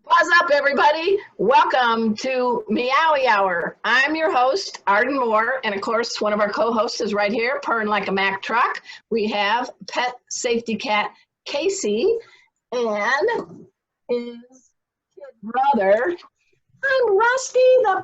What's up, everybody? Welcome to Meowy Hour. I'm your host, Arden Moore, and of course, one of our co-hosts is right here, purring like a Mack truck. We have pet safety cat Casey and his kid brother. I'm Rusty the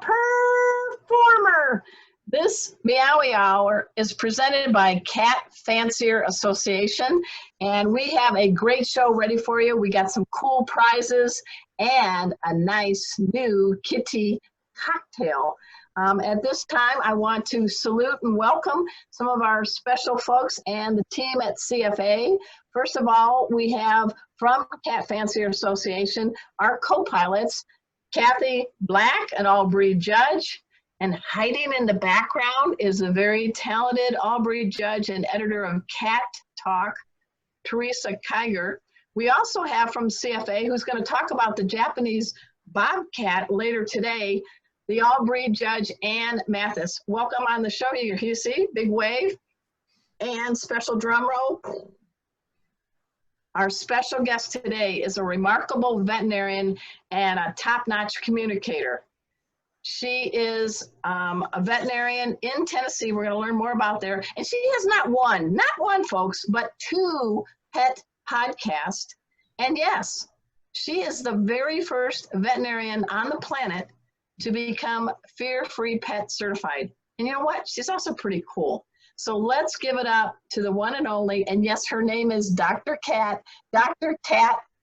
Performer. This Meowy Hour is presented by Cat Fancier Association, and we have a great show ready for you. We got some cool prizes and a nice new kitty cocktail. At this time, I want to salute and welcome some of our special folks and the team at CFA. First of all, we have from Cat Fancier Association, our co-pilots, Kathy Black, an all-breed judge, and hiding in the background is a very talented all-breed judge and editor of Cat Talk, Teresa Kiger. We also have from CFA, who's going to talk about the Japanese Bobcat later today, the all-breed judge, Ann Mathis. Welcome on the show. You see, big wave and special drum roll. Our special guest today is a remarkable veterinarian and a top-notch communicator. She is a veterinarian in Tennessee. We're going to learn more about there. And she has not one, folks, but 2 pet podcasts. And yes, she is the very first veterinarian on the planet to become fear-free pet certified. And you know what? She's also pretty cool. So let's give it up to the one and only, and yes, her name is Dr. Cat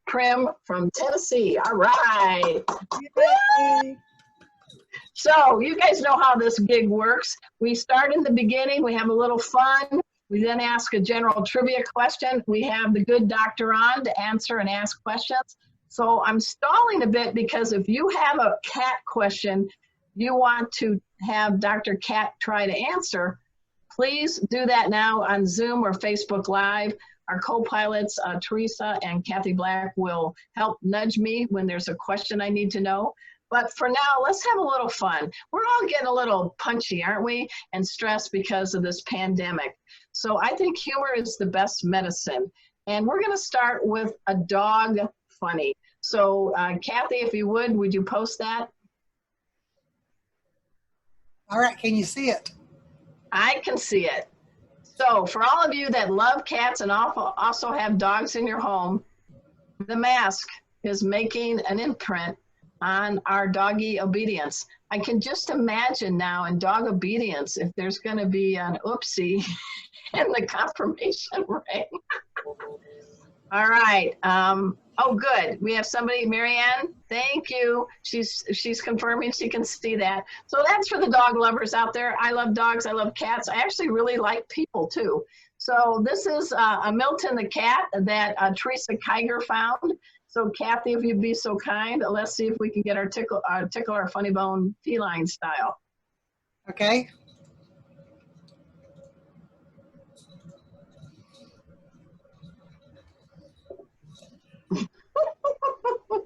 Prim from Tennessee. All right. Yay. So you guys know how this gig works. We start in the beginning, we have a little fun. We then ask a general trivia question. We have the good doctor on to answer and ask questions. So I'm stalling a bit because if you have a cat question you want to have Dr. Cat try to answer, please do that now on Zoom or Facebook Live. Our co-pilots, Teresa and Kathy Black, will help nudge me when there's a question I need to know. But for now, let's have a little fun. We're all getting a little punchy, aren't we? And stressed because of this pandemic. So I think humor is the best medicine. And we're gonna start with a dog funny. So Kathy, if you would you post that? All right, can you see it? I can see it. So for all of you that love cats and also have dogs in your home, the mask is making an imprint on our doggy obedience. I can just imagine now in dog obedience if there's going to be an oopsie in the confirmation ring. All right. Oh, good. We have somebody, Marianne. Thank you. She's confirming she can see that. So that's for the dog lovers out there. I love dogs. I love cats. I actually really like people too. So this is a Milton the cat that Teresa Kiger found. So Kathy, if you'd be so kind, let's see if we can get our tickle our funny bone feline style. Okay.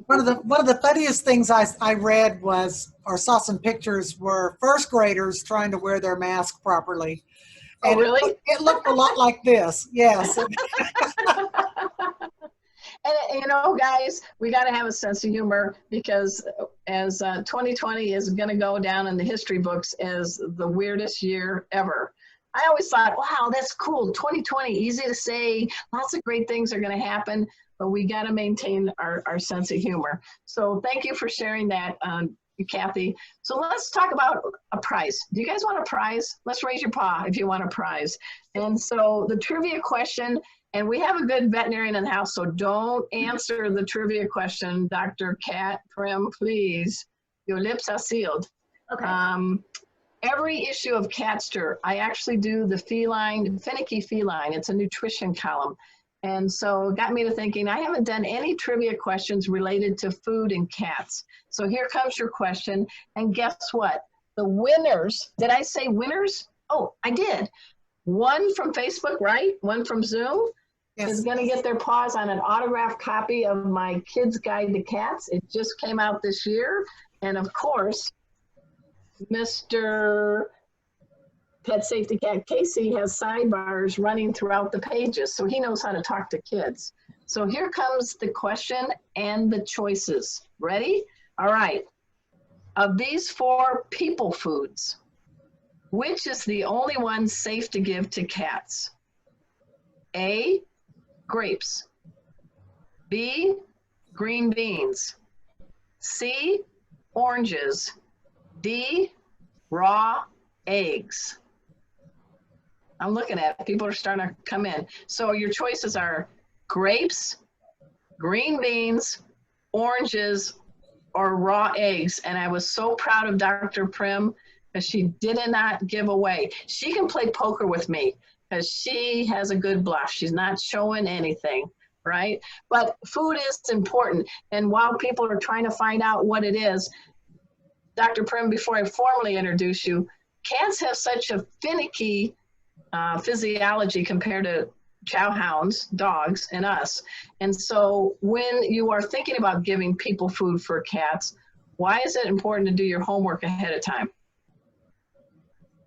One of the funniest things I read was, or saw some pictures, were first graders trying to wear their mask properly. And oh, really? It looked a lot like this. Yes. And you know, guys, we got to have a sense of humor because as 2020 is going to go down in the history books as the weirdest year ever. I always thought, wow, that's cool. 2020, easy to say. Lots of great things are going to happen, but we got to maintain our sense of humor. So thank you for sharing that, Kathy. So let's talk about a prize. Do you guys want a prize? Let's raise your paw if you want a prize. And so the trivia question, and we have a good veterinarian in the house, so don't answer the trivia question, Dr. Cat Prim, please. Your lips are sealed. Okay. Every issue of Catster, I actually do the finicky feline. It's a nutrition column. And so it got me to thinking, I haven't done any trivia questions related to food and cats. So here comes your question. And guess what? The winners, did I say winners? Oh, I did. One from Facebook, right? One from Zoom. Yes. Is going to get their paws on an autographed copy of my Kids Guide to Cats. It just came out this year. And of course, Mr. Pet Safety Cat Casey has sidebars running throughout the pages, so he knows how to talk to kids. So here comes the question and the choices. Ready? All right. Of these 4 people foods, which is the only one safe to give to cats? A, grapes. B, green beans. C, oranges. D, raw eggs. I'm looking at it. People are starting to come in. So your choices are grapes, green beans, oranges, or raw eggs. And I was so proud of Dr. Prim because she did not give away. She can play poker with me because she has a good bluff. She's not showing anything, right? But food is important. And while people are trying to find out what it is, Dr. Prim, before I formally introduce you, cats have such a finicky physiology compared to chow hounds, dogs, and us. And so when you are thinking about giving people food for cats, why is it important to do your homework ahead of time?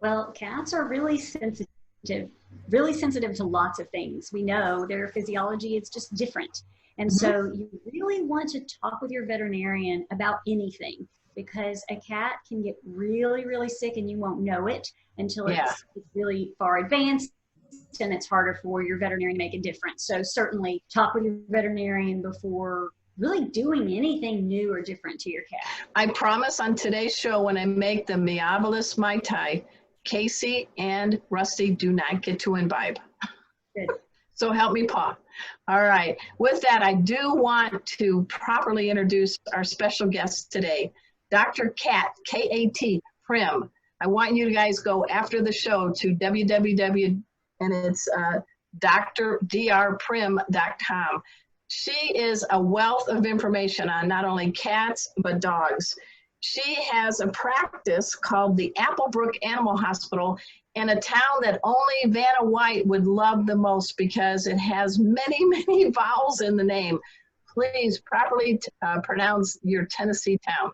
Well, cats are really sensitive to lots of things. We know their physiology is just different. And so you really want to talk with your veterinarian about anything, because a cat can get really, really sick and you won't know it until it's really far advanced, and it's harder for your veterinarian to make a difference. So certainly talk with your veterinarian before really doing anything new or different to your cat. I promise on today's show, when I make the Meowy Mai Tai, Casey and Rusty do not get to imbibe. Good. So help me, Paw. All right. With that, I do want to properly introduce our special guest today, Dr. Kat, K-A-T, Prim. I want you guys go after the show to www, and it's drprim.com. She is a wealth of information on not only cats, but dogs. She has a practice called the Applebrook Animal Hospital in a town that only Vanna White would love the most because it has many, many vowels in the name. Please properly pronounce your Tennessee town.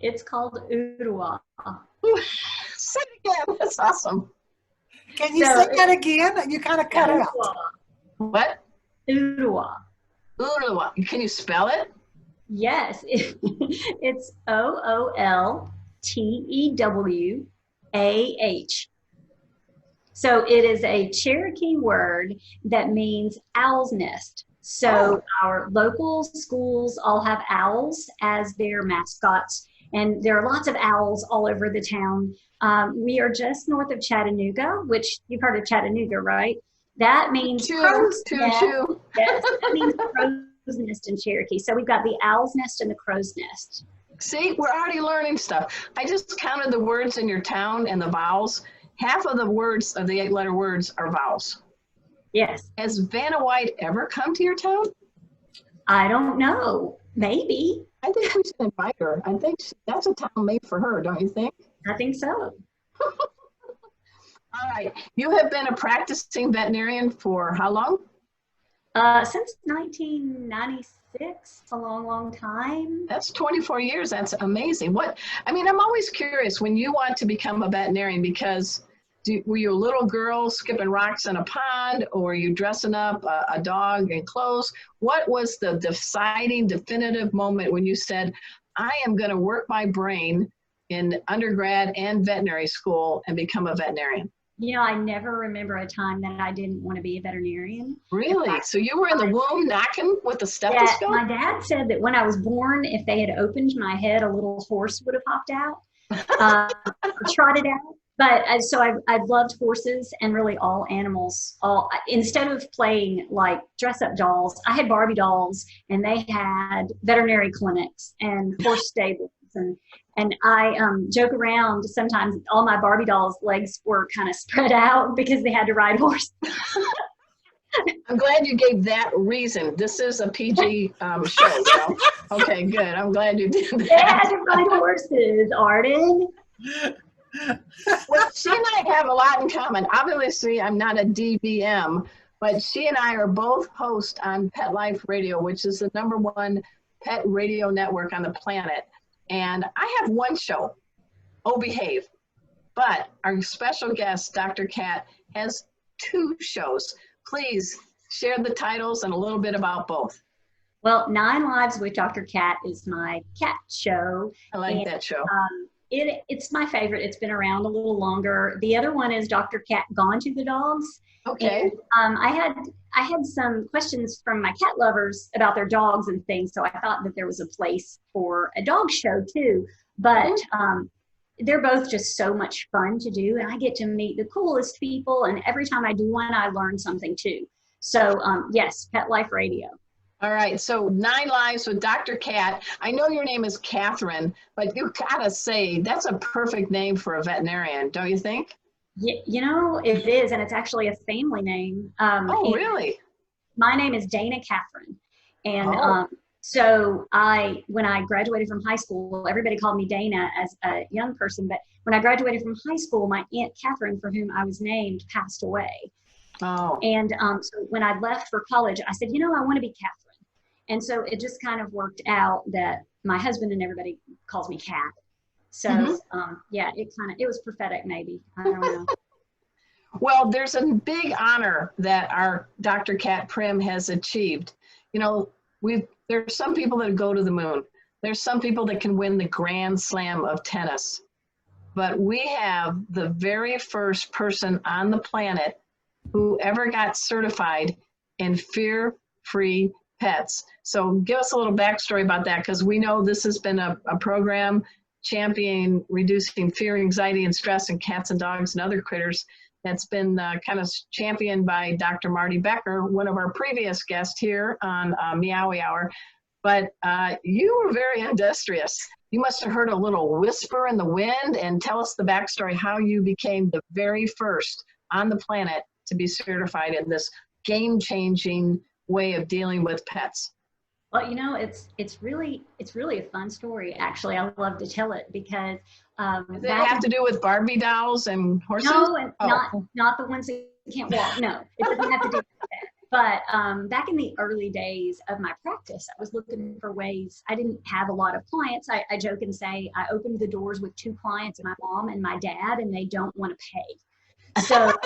It's called Ottawa. Say it again. That's awesome. Can you say that again? You kind of cut out. What? Ottawa. Ottawa. Can you spell it? Yes. It's OOLTEWAH. So it is a Cherokee word that means owl's nest. So our local schools all have owls as their mascots, and there are lots of owls all over the town. We are just north of Chattanooga, which you've heard of Chattanooga, right? That means crow's nest. Yes, that means crow's nest in Cherokee. So we've got the owl's nest and the crow's nest. See, we're already learning stuff. I just counted the words in your town and the vowels. Half of the words of the 8-letter words are vowels. Yes. Has Vanna White ever come to your town? I don't know. Maybe. I think we should invite her. I think that's a town made for her, don't you think? I think so. All right. You have been a practicing veterinarian for how long? Since 1996, a long, long time. That's 24 years. That's amazing. I'm always curious when you want to become a veterinarian, because were you a little girl skipping rocks in a pond, or were you dressing up a dog in clothes? What was the deciding, definitive moment when you said, I am going to work my brain in undergrad and veterinary school and become a veterinarian? You know, I never remember a time that I didn't want to be a veterinarian. Really? So you were in the womb knocking with the stethoscope? Yeah, my dad said that when I was born, if they had opened my head, a little horse would have hopped out, trotted out. But so I've loved horses and really all animals. Instead of playing like dress-up dolls, I had Barbie dolls, and they had veterinary clinics and horse stables. And I joke around sometimes, all my Barbie dolls' legs were kind of spread out because they had to ride horses. I'm glad you gave that reason. This is a PG show, so. Okay, good. I'm glad you did that. They had to ride horses, Arden. Well, she and I have a lot in common. Obviously, I'm not a DVM, but she and I are both hosts on Pet Life Radio, which is the #1 pet radio network on the planet. And I have one show, Oh Behave, but our special guest, Dr. Kat, has 2 shows. Please share the titles and a little bit about both. Well, 9 Lives with Dr. Cat is my cat show. I like that show. It's my favorite. It's been around a little longer. The other one is Dr. Cat Gone to the Dogs. Okay. And, I had some questions from my cat lovers about their dogs and things, so I thought that there was a place for a dog show too. But they're both just so much fun to do, and I get to meet the coolest people, and every time I do one, I learn something too. So yes, Pet Life Radio. All right, so 9 Lives with Dr. Cat. I know your name is Catherine, but you gotta say, that's a perfect name for a veterinarian, don't you think? You know, it is, and it's actually a family name. Oh, really? My name is Dana Catherine. And so when I graduated from high school, everybody called me Dana as a young person, but when I graduated from high school, my Aunt Catherine, for whom I was named, passed away. Oh. And so when I left for college, I said, you know, I want to be Catherine. And so it just kind of worked out that my husband and everybody calls me Cat. So yeah, it was prophetic maybe. I don't know. Well, there's a big honor that our Dr. Cat Prim has achieved. You know, there's some people that go to the moon. There's some people that can win the Grand Slam of tennis. But we have the very first person on the planet who ever got certified in fear-free pets. So give us a little backstory about that, because we know this has been a program championing reducing fear, anxiety, and stress in cats and dogs and other critters that's been kind of championed by Dr. Marty Becker, one of our previous guests here on Meowy Hour. But you were very industrious. You must have heard a little whisper in the wind, and tell us the backstory, how you became the very first on the planet to be certified in this game-changing way of dealing with pets. Well, you know, it's really a fun story. Actually, I love to tell it because does it have to do with Barbie dolls and horses? No, and not the ones that can't walk. No, it doesn't have to do with that. But back in the early days of my practice, I was looking for ways. I didn't have a lot of clients. I joke and say I opened the doors with 2 clients, my mom and my dad, and they don't want to pay. So, so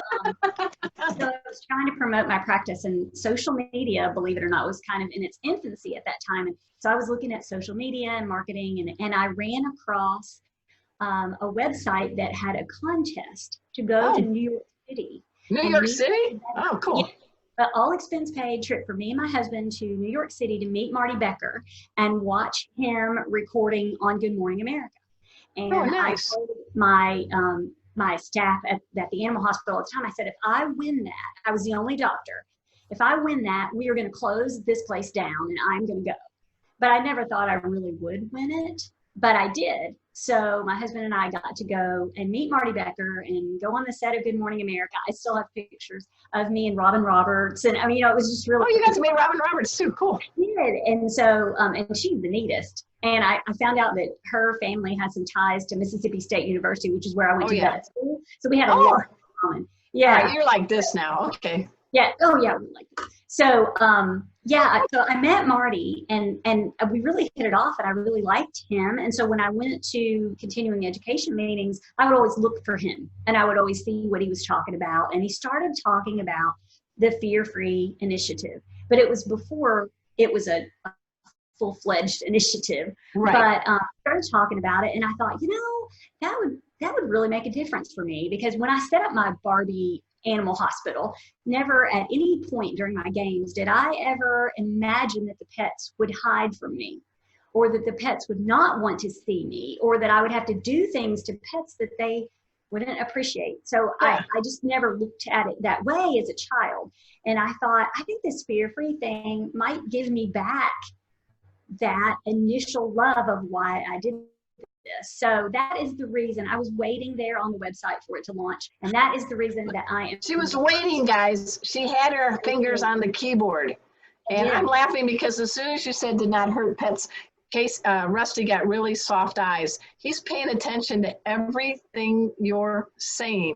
I was trying to promote my practice, and social media, believe it or not, was kind of in its infancy at that time. And so I was looking at social media and marketing, and I ran across a website that had a contest to go to New York City. New York City? Oh, cool. Yeah, all expense paid trip for me and my husband to New York City to meet Marty Becker and watch him recording on Good Morning America. And nice. I told my staff at the animal hospital at the time, I said, if I win that, I was the only doctor. If I win that, we are going to close this place down and I'm going to go. But I never thought I really would win it, but I did. So my husband and I got to go and meet Marty Becker and go on the set of Good Morning America. I still have pictures of me and Robin Roberts. And I mean, you know, it was just really. Oh, you got to meet Robin Roberts too. Cool. I did. And so, and she's the neatest. And I found out that her family has some ties to Mississippi State University, which is where I went to vet school. So we had a lot in common. Yeah. Right, you're like this now. Okay. Yeah. Oh, yeah. So, yeah. So I met Marty, and we really hit it off, and I really liked him. And so when I went to continuing education meetings, I would always look for him, and I would always see what he was talking about. And he started talking about the Fear-Free initiative, but it was before it was a full-fledged initiative. Right. But I started talking about it, and I thought, you know, that would really make a difference for me, because when I set up my Barbie animal hospital, never at any point during my games did I ever imagine that the pets would hide from me, or that the pets would not want to see me, or that I would have to do things to pets that they wouldn't appreciate. So I just never looked at it that way as a child. And I thought, I think this fear-free thing might give me back that initial love of why I did this. So that is the reason I was waiting there on the website for it to launch. And that is the reason that I am. She was waiting, guys. She had her fingers on the keyboard. And I'm laughing because as soon as you said did not hurt pets, Rusty got really soft eyes. He's paying attention to everything you're saying.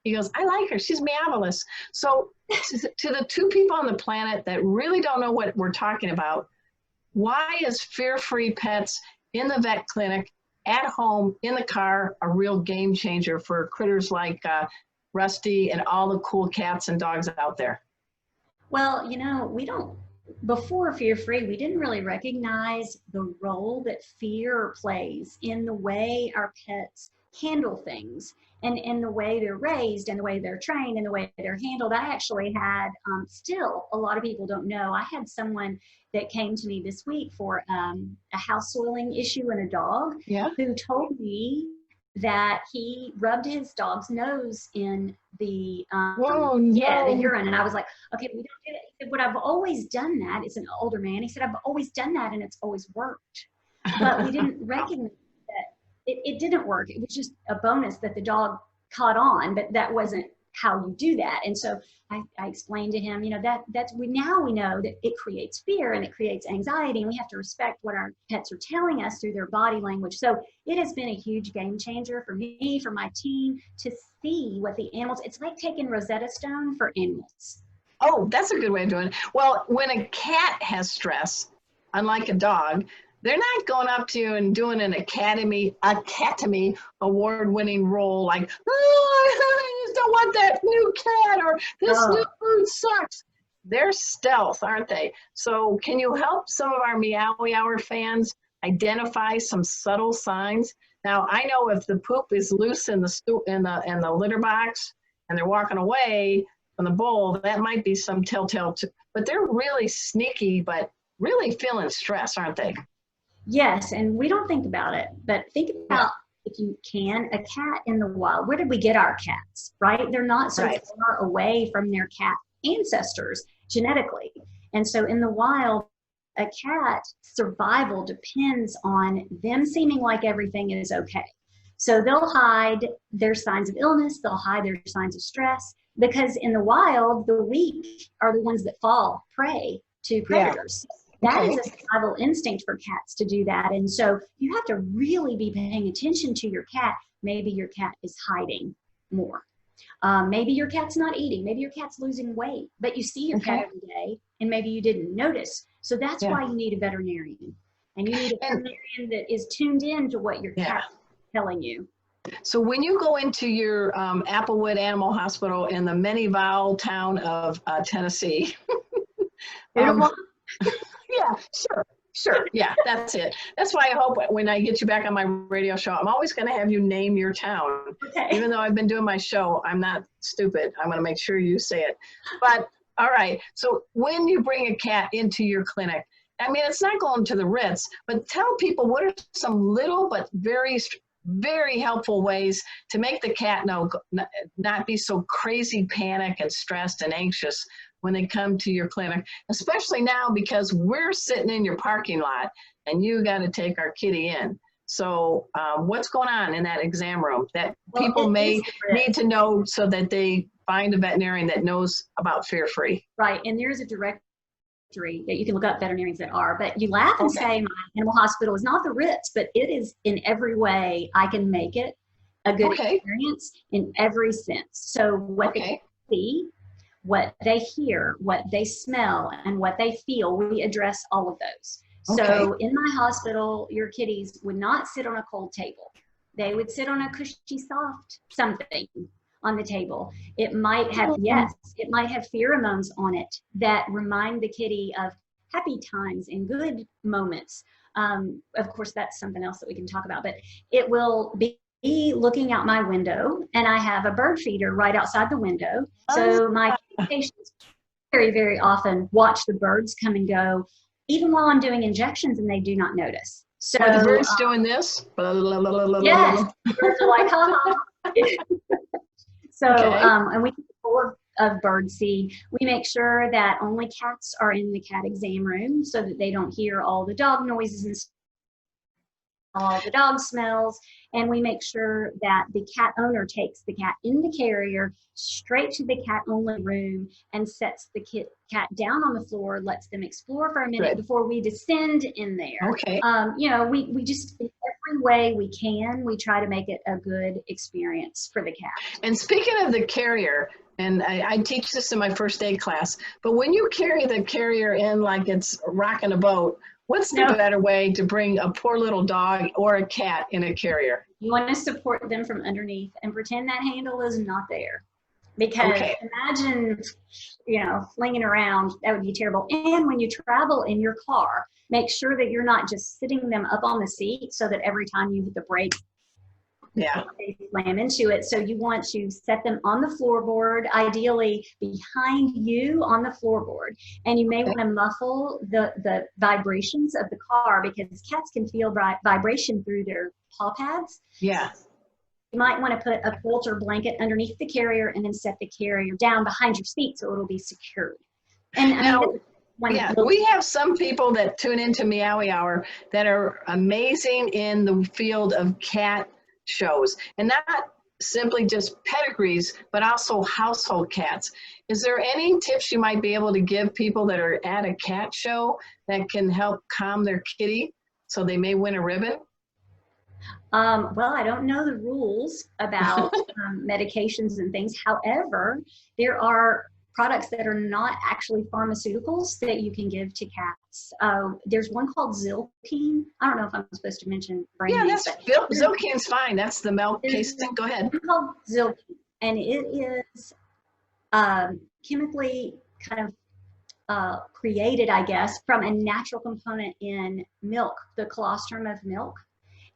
He goes, I like her. She's marvelous. So to the 2 people on the planet that really don't know what we're talking about, why is fear-free pets in the vet clinic, at home, in the car, a real game changer for critters like Rusty and all the cool cats and dogs out there? Well, you know, before Fear Free, we didn't really recognize the role that fear plays in the way our pets handle things and in the way they're raised and the way they're trained and the way they're handled. I actually had, still, a lot of people don't know, I had someone that came to me this week for a house soiling issue in a dog, who told me that he rubbed his dog's nose in the the urine, and I was like, okay, we don't do that. He said, but I've always done that. It's an older man. He said, I've always done that, and it's always worked. But we didn't recognize that it didn't work. It was just a bonus that the dog caught on, but that wasn't how you do that. And so I explained to him, you know, now we know that it creates fear and it creates anxiety, and we have to respect what our pets are telling us through their body language. So it has been a huge game changer for me, for my team, to see what the animals, it's like taking Rosetta Stone for animals. Oh, that's a good way of doing it. Well, when a cat has stress, unlike a dog, they're not going up to you and doing an Academy award-winning role like, oh, I just don't want that new cat, or this new food sucks. They're stealth, aren't they? So can you help some of our Meowy Hour fans identify some subtle signs? Now, I know if the poop is loose in the litter box and they're walking away from the bowl, that might be some telltale, but they're really sneaky, but really feeling stress, aren't they? Yes, and we don't think about it, but think about, if you can, a cat in the wild. Where did we get our cats, right? They're not so far away from their cat ancestors genetically. And so in the wild, a cat's survival depends on them seeming like everything is okay. So they'll hide their signs of illness, they'll hide their signs of stress, because in the wild, the weak are the ones that fall prey to predators. That is a survival instinct for cats to do that. And so you have to really be paying attention to your cat. Maybe your cat is hiding more. Maybe your cat's not eating. Maybe your cat's losing weight, but you see your cat every day and maybe you didn't notice. So that's why you need a veterinarian. And you need a veterinarian that is tuned in to what your cat's telling you. So when you go into your Applewood Animal Hospital in the many vowel town of Tennessee, yeah, sure. Yeah, that's it. That's why I hope when I get you back on my radio show, I'm always going to have you name your town. Okay. Even though I've been doing my show, I'm not stupid. I'm going to make sure you say it. But all right. So when you bring a cat into your clinic, I mean, it's not going to the Ritz, but tell people what are some little but very, very helpful ways to make the cat not be so crazy panic and stressed and anxious when they come to your clinic, especially now because we're sitting in your parking lot and you got to take our kitty in. So what's going on in that exam room that people may need to know so that they find a veterinarian that knows about Fear Free? Right, and there's a directory that you can look up veterinarians that are, but you laugh and say my animal hospital is not the Ritz, but it is in every way I can make it a good experience in every sense. So what they see, what they hear, what they smell, and what they feel, we address all of those. So in my hospital, your kitties would not sit on a cold table. They would sit on a cushy, soft something on the table. It might have, it might have pheromones on it that remind the kitty of happy times and good moments. Of course, that's something else that we can talk about, but it will be looking out my window, and I have a bird feeder right outside the window. So my patients very, very often watch the birds come and go, even while I'm doing injections, and they do not notice. So are the birds doing this? Yes, the birds are like, ha ha. So, and we keep full of bird seed. We make sure that only cats are in the cat exam room so that they don't hear all the dog noises and all the dog smells. And we make sure that the cat owner takes the cat in the carrier straight to the cat only room and sets the cat down on the floor, lets them explore for a minute before we descend in there. You know, we just, in every way we can, we try to make it a good experience for the cat. And speaking of the carrier, and I teach this in my first aid class, but when you carry the carrier in like it's rocking a boat, what's the better way to bring a poor little dog or a cat in a carrier? You want to support them from underneath and pretend that handle is not there. Because imagine, flinging around, that would be terrible. And when you travel in your car, make sure that you're not just sitting them up on the seat so that every time you hit the brake, they slam into it. So you want to set them on the floorboard, ideally behind you on the floorboard. And you may want to muffle the vibrations of the car, because cats can feel vibration through their paw pads. Yeah. You might want to put a quilt or blanket underneath the carrier and then set the carrier down behind your seat so it'll be secured. And now, we have some people that tune into Meowy Hour that are amazing in the field of cat shows, and not simply just pedigrees, but also household cats. Is there any tips you might be able to give people that are at a cat show that can help calm their kitty so they may win a ribbon? Well, I don't know the rules about medications and things. However, there are products that are not actually pharmaceuticals that you can give to cats. There's one called Zilkine. I don't know if I'm supposed to mention brand names. Zilkine's fine. That's the milk casing. Go ahead. It's called Zilkine, and it is chemically kind of created, I guess, from a natural component in milk, the colostrum of milk.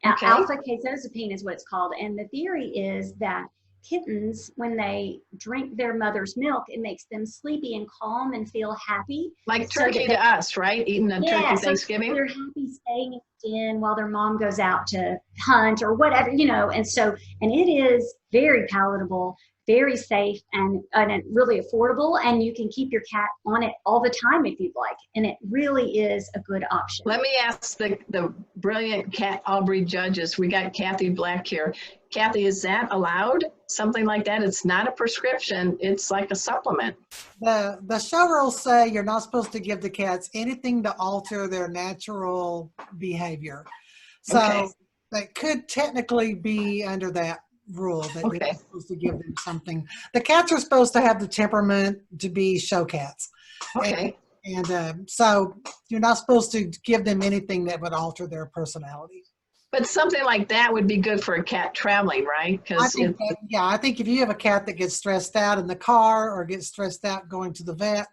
Alpha casozepine is what it's called. And the theory is that kittens, when they drink their mother's milk, it makes them sleepy and calm and feel happy. Like turkey to us, right? Eating a turkey Thanksgiving. They're happy staying in while their mom goes out to hunt or whatever, and it is very palatable, very safe, and really affordable, and you can keep your cat on it all the time if you'd like, and it really is a good option. Let me ask the brilliant Cat Aubrey judges. We got Kathy Black here. Kathy, is that allowed? Something like that? It's not a prescription, it's like a supplement. The show rules say you're not supposed to give the cats anything to alter their natural behavior. So that could technically be under that rule, that you're not supposed to give them something. The cats are supposed to have the temperament to be show cats. And so you're not supposed to give them anything that would alter their personality. But something like that would be good for a cat traveling, right? I think if you have a cat that gets stressed out in the car or gets stressed out going to the vet,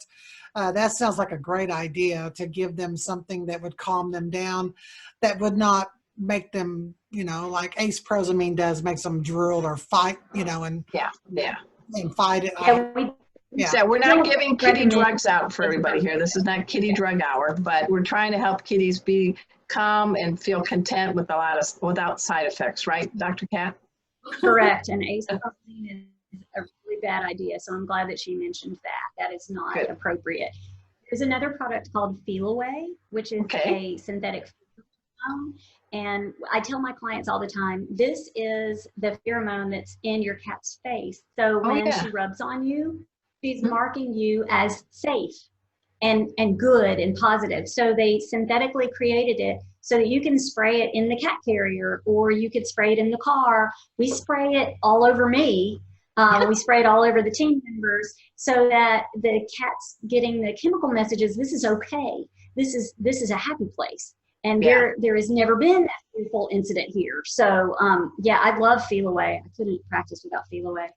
that sounds like a great idea, to give them something that would calm them down, that would not make them, like aceprosamine does, makes them drool or fight, and fight it. So we're not giving kitty drugs out for everybody here. This is not kitty drug hour, but we're trying to help kitties be calm and feel content without side effects, right, Dr. Cat? Correct. And aceprosamine is a really bad idea. So I'm glad that she mentioned that. That is not appropriate. There's another product called Feel Away, which is a synthetic pheromone. And I tell my clients all the time, this is the pheromone that's in your cat's face. So when she rubs on you, she's marking you as safe and good and positive. So they synthetically created it so that you can spray it in the cat carrier, or you could spray it in the car. We spray it all over me. We spray it all over the team members so that the cat's getting the chemical messages. This is okay. This is a happy place. And there has never been a fearful incident here. So I love Feel Away. I couldn't practice without Feel Away.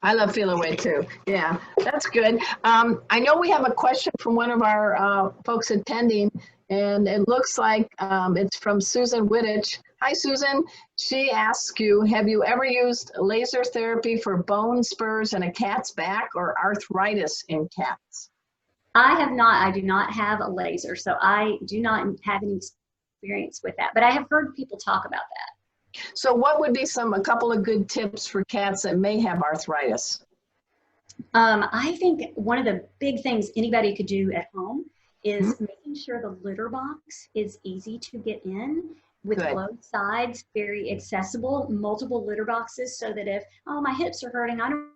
I love Feel Away too. Yeah, that's good. I know we have a question from one of our folks attending, and it looks like it's from Susan Wittich. Hi, Susan. She asks you, have you ever used laser therapy for bone spurs in a cat's back or arthritis in cats? I have not. I do not have a laser, so I do not have any experience with that, but I have heard people talk about that. So what would be a couple of good tips for cats that may have arthritis? I think one of the big things anybody could do at home is making sure the litter box is easy to get in, with both sides, very accessible, multiple litter boxes, so that if, my hips are hurting, I don't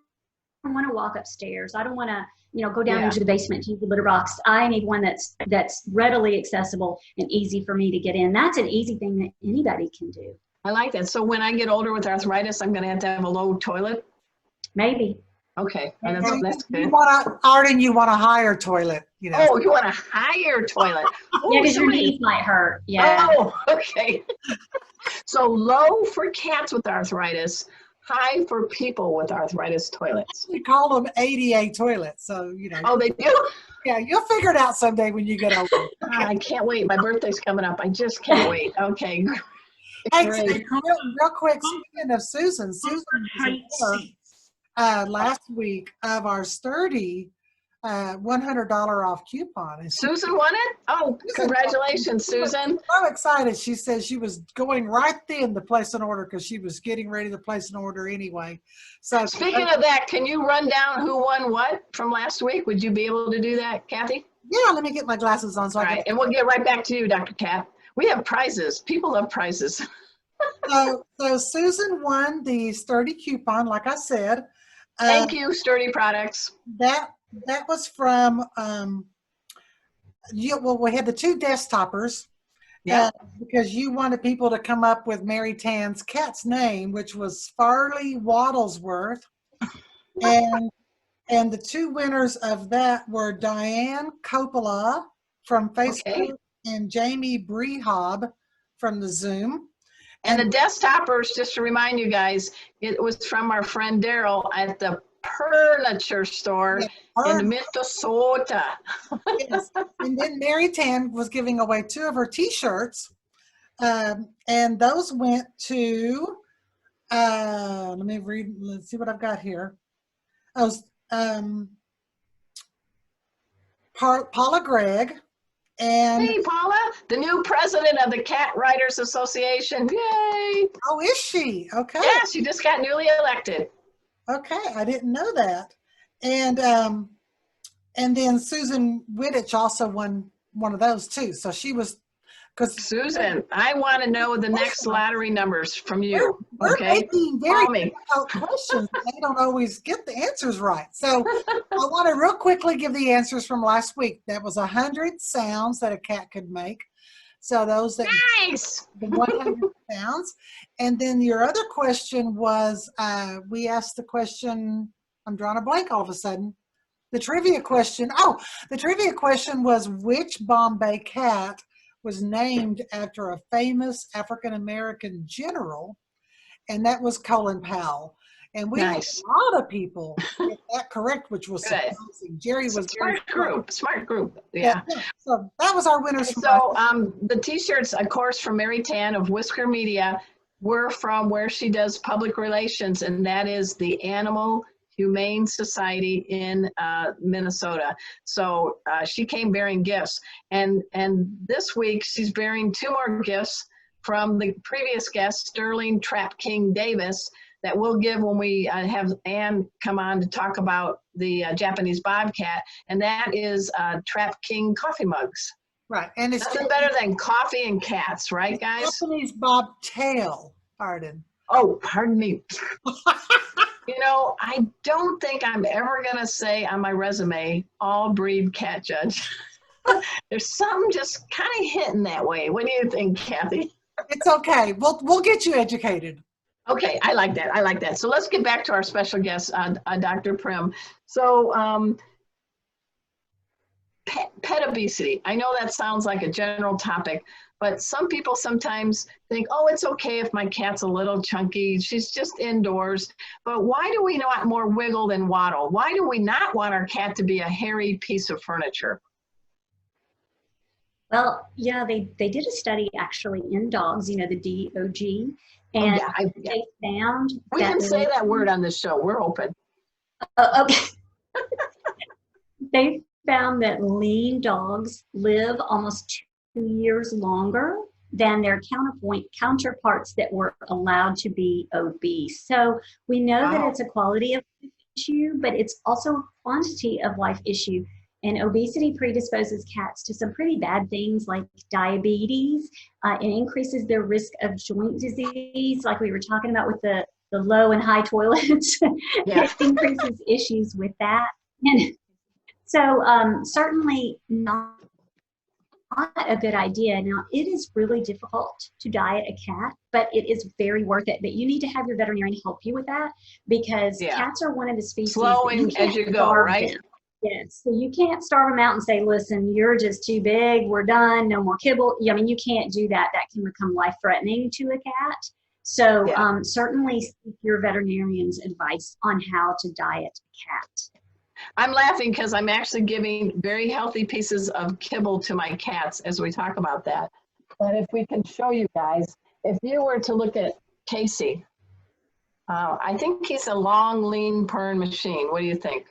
want to walk upstairs, I don't want to go down into the basement to use the litter box. I need one that's readily accessible and easy for me to get in. That's an easy thing that anybody can do. I like that. So when I get older with arthritis, I'm going to have a low toilet? Maybe. Okay. That's good. Arden, you want a higher toilet. Oh, you want a higher toilet. Because your knees might hurt. Yeah. Oh, okay. So low for cats with arthritis, high for people with arthritis toilets. We call them ADA toilets. So, you know. Oh, they do? Yeah, you'll figure it out someday when you get older. I can't wait. My birthday's coming up. I just can't wait. Okay. Hey, Great. real quick, speaking of Susan was a winner, last week of our Sturdy $100 off coupon. And Susan won it? Oh, congratulations, Susan. so excited. She said she was going right then to place an order because she was getting ready to place an order anyway. So Speaking of that, can you run down who won what from last week? Would you be able to do that, Kathy? yeah, let me get my glasses on. So All right, and we'll get right back to you, Dr. Kat. We have prizes. People love prizes. So Susan won the Sturdy coupon, like I said. Thank you, Sturdy Products. That was from well, we had the two desktoppers. Yeah. Because you wanted people to come up with Mary Tan's cat's name, which was Farley Waddlesworth. And the two winners of that were Diane Coppola from Facebook and Jamie Brehob from the Zoom. And the desktoppers, just to remind you guys, it was from our friend Daryl at the furniture store in Minnesota. Yes. And then Mary Tan was giving away 2 of her t-shirts. And those went to, let me read, let's see what I've got here. Paula Gregg. And hey, Paula, the new president of the Cat Writers Association. Yay! Oh, is she? Okay. Yeah, she just got newly elected. Okay, I didn't know that. And then Susan Wittich also won one of those too. So she was, because Susan, I want to know the next lottery numbers from you. We're Okay, making very difficult questions. They don't always get the answers right. So I want to real quickly give the answers from last week. That was 100 sounds that a cat could make. So those that nice. the 100 sounds. And then your other question was, we asked the question, I'm drawing a blank all of a sudden. The trivia question, the trivia question was, which Bombay cat was named after a famous African-American general? And that was Colin Powell. And we had a lot of people get that correct, which was surprising. Jerry was smart group. Yeah. So that was our winners. So the t-shirts, of course, from Mary Tan of Whisker Media were from where she does public relations, and that is the Animal Humane Society in Minnesota. So she came bearing gifts, and this week she's bearing 2 more gifts from the previous guest, Sterling Trap King Davis, that we'll give when we have Ann come on to talk about the Japanese Bobcat, and that is Trap King coffee mugs. Right, and it's nothing better than coffee and cats, right, guys? Japanese Bobtail, Arden. Oh, pardon me. You know, I don't think I'm ever going to say on my resume, all breed cat judge. There's something just kind of hitting that way. What do you think, Kathy? It's okay. We'll get you educated. Okay, I like that. I like that. So let's get back to our special guest, Dr. Prim. So pet obesity. I know that sounds like a general topic, but some people sometimes think, oh, it's okay if my cat's a little chunky. She's just indoors. But why do we want more wiggle than waddle? Why do we not want our cat to be a hairy piece of furniture? Well, yeah, they did a study actually in dogs, you know, the DOG, and they found we can say that word on this show. We're open. Okay. They found that lean dogs live almost 2 years longer than their counterparts that were allowed to be obese. So we know that it's a quality of life issue, but it's also a quantity of life issue. And obesity predisposes cats to some pretty bad things like diabetes. It increases their risk of joint disease, like we were talking about with the low and high toilets. It increases issues with that. And so certainly not a good idea. Now, it is really difficult to diet a cat, but it is very worth it. But you need to have your veterinarian help you with that, because cats are one of the species. Slowing as you go, right? Them. Yes, so you can't starve them out and say, listen, you're just too big, we're done, no more kibble. I mean, you can't do that. That can become life-threatening to a cat. So Yeah. certainly seek your veterinarian's advice on how to diet a cat. I'm laughing because I'm actually giving very healthy pieces of kibble to my cats as we talk about that. But if we can show you guys, if you were to look at Casey, I think he's a long, lean Pern machine. What do you think?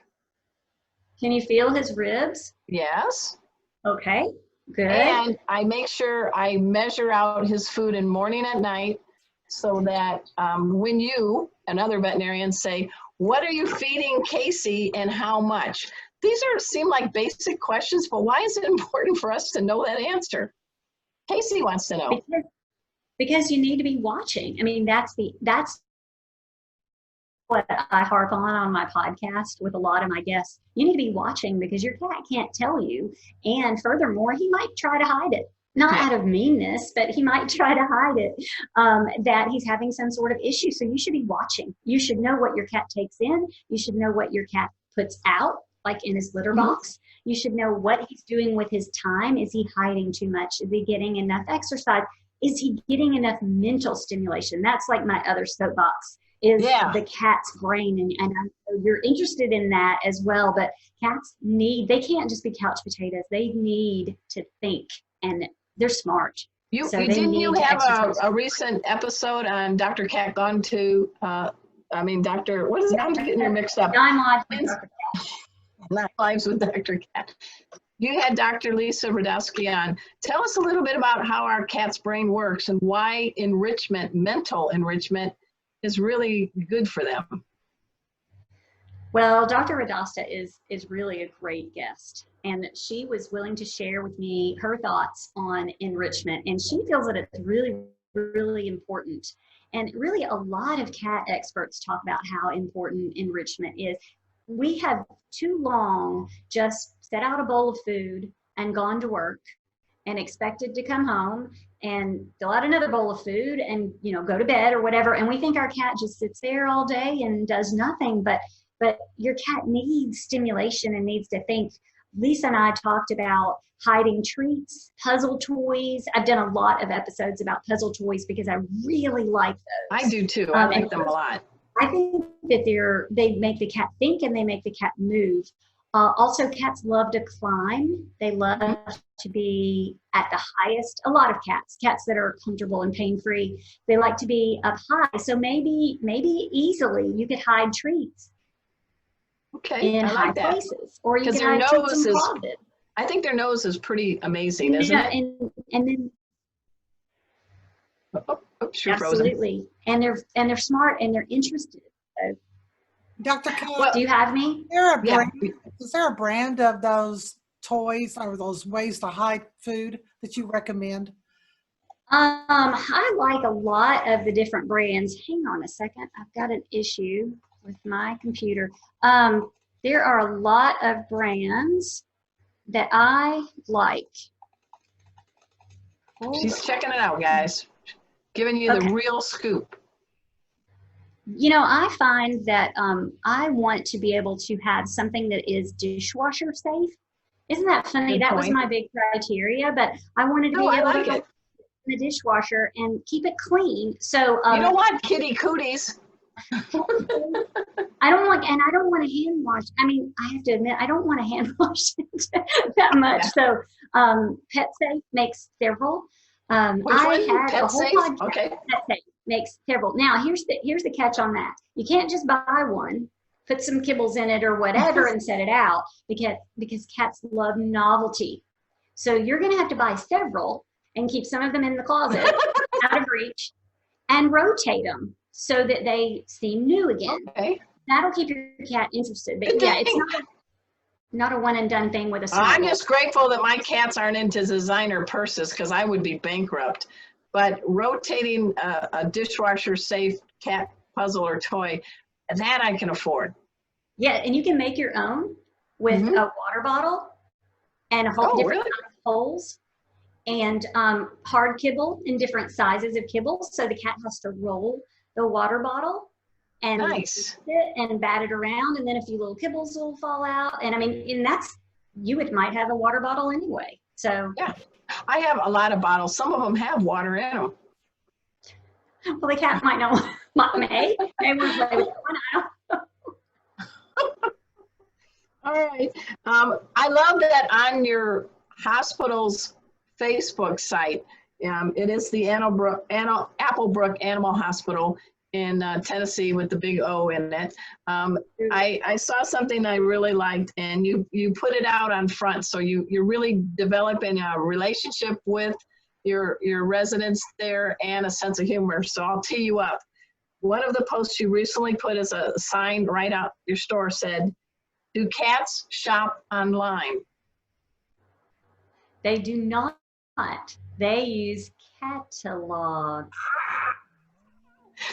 Can you feel his ribs? Yes. Okay, good. And I make sure I measure out his food in morning and night so that when you and other veterinarians say, what are you feeding Casey and how much? These seem like basic questions, but why is it important for us to know that answer? Casey wants to know. Because you need to be watching. I mean, that's what I harp on my podcast with a lot of my guests. You need to be watching because your cat can't tell you. And furthermore, he might try to hide it. Not out of meanness, but he might try to hide it, that he's having some sort of issue. So you should be watching. You should know what your cat takes in. You should know what your cat puts out, like in his litter box. You should know what he's doing with his time. Is he hiding too much? Is he getting enough exercise? Is he getting enough mental stimulation? That's like my other soapbox, is the cat's brain. And I know you're interested in that as well, but cats they can't just be couch potatoes. They need to think, and they're smart. Didn't you have a recent episode on Dr. Cat gone to, Dr. What is it? I'm getting her mixed up. 9 Lives with Dr. Cat. 9 Lives with Dr. Cat. You had Dr. Lisa Radowski on. Tell us a little bit about how our cat's brain works and why mental enrichment, is really good for them. Well, Dr. Radowska is really a great guest, and she was willing to share with me her thoughts on enrichment, and she feels that it's really, really important. And really, a lot of cat experts talk about how important enrichment is. We have too long just set out a bowl of food and gone to work and expected to come home and fill out another bowl of food and, go to bed or whatever. And we think our cat just sits there all day and does nothing, but your cat needs stimulation and needs to think. Lisa and I talked about hiding treats, puzzle toys. I've done a lot of episodes about puzzle toys because I really like those. I do too. I like them a lot. I think that they make the cat think and they make the cat move. Also, cats love to climb. They love to be at the highest. A lot of cats that are comfortable and pain-free, they like to be up high. So maybe easily you could hide treats. Okay, in high places, or you can hide treats in the closet. I think their nose is pretty amazing, isn't it? And then Frozen. Absolutely, and they're smart and they're interested. So, Dr. Cat, do you have me? Is there a brand of those toys or those ways to hide food that you recommend? I like a lot of the different brands. Hang on a second, I've got an issue with my computer. There are a lot of brands that I like. She's checking it out, guys. Giving you the real scoop. I find that I want to be able to have something that is dishwasher safe. Isn't that funny? That was my big criteria, but I wanted to be able to go in the dishwasher and keep it clean. So you don't want kitty cooties. I don't want to hand wash. I mean, I have to admit, I don't want to hand wash it that much. So, Pet Safe makes several. I had a whole podcast. Okay. Pet Safe makes several. Now, here's the catch on that. You can't just buy one, put some kibbles in it or whatever, and set it out because cats love novelty. So you're going to have to buy several and keep some of them in the closet, out of reach, and rotate them so that they seem new again. Okay. That'll keep your cat interested. But yeah, it's not a one and done thing with a small I'm just grateful that my cats aren't into designer purses because I would be bankrupt. But rotating a dishwasher safe cat puzzle or toy, that I can afford. Yeah, and you can make your own with a water bottle and a whole different holes and hard kibble in different sizes of kibble. So the cat has to roll the water bottle and it and bat it around, and then a few little kibbles will fall out. And I mean, and might have a water bottle anyway. So yeah, I have a lot of bottles. Some of them have water in them. Well, the cat might not, may want to play with that one. I don't. All right. I love that on your hospital's Facebook site. It is the Applebrook Animal Hospital in Tennessee with the big O in it. I saw something I really liked, and you put it out on front. So you're really developing a relationship with your residents there and a sense of humor. So I'll tee you up. One of the posts you recently put as a sign right out your store said, "Do cats shop online?" They do not. They use catalogs.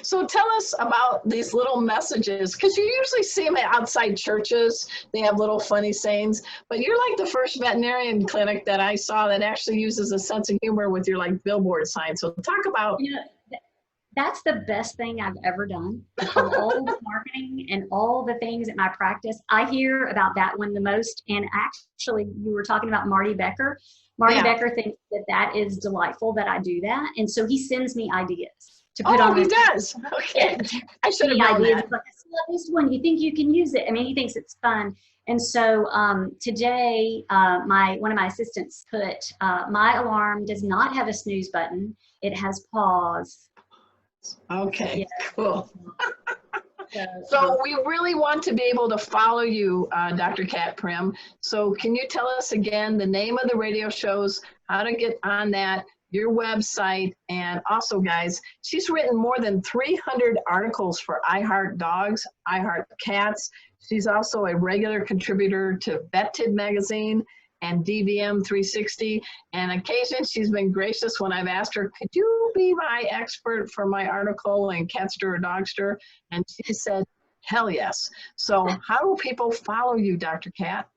So tell us about these little messages, because you usually see them outside churches. They have little funny sayings, but you're like the first veterinarian clinic that I saw that actually uses a sense of humor with your like billboard sign. So talk about. That's the best thing I've ever done. Of all the marketing and all the things at my practice, I hear about that one the most. And actually, you were talking about Marty Becker. Marty Becker thinks that that is delightful that I do that. And so he sends me ideas to put on. Oh, he does? Okay. I should have known that. Like, I saw this one. You think you can use it? I mean, he thinks it's fun. And so today, one of my assistants put, my alarm does not have a snooze button. It has pause. Okay, yeah. Cool. So we really want to be able to follow you, Dr. Kat Prim. So can you tell us again the name of the radio shows, how to get on that, your website, and also, guys, she's written more than 300 articles for I Heart Dogs, I Heart Cats. She's also a regular contributor to VetTid magazine and DVM 360. And occasionally she's been gracious when I've asked her, could you be my expert for my article in Catster or Dogster? And she said, hell yes. So how do people follow you, Dr. Kat?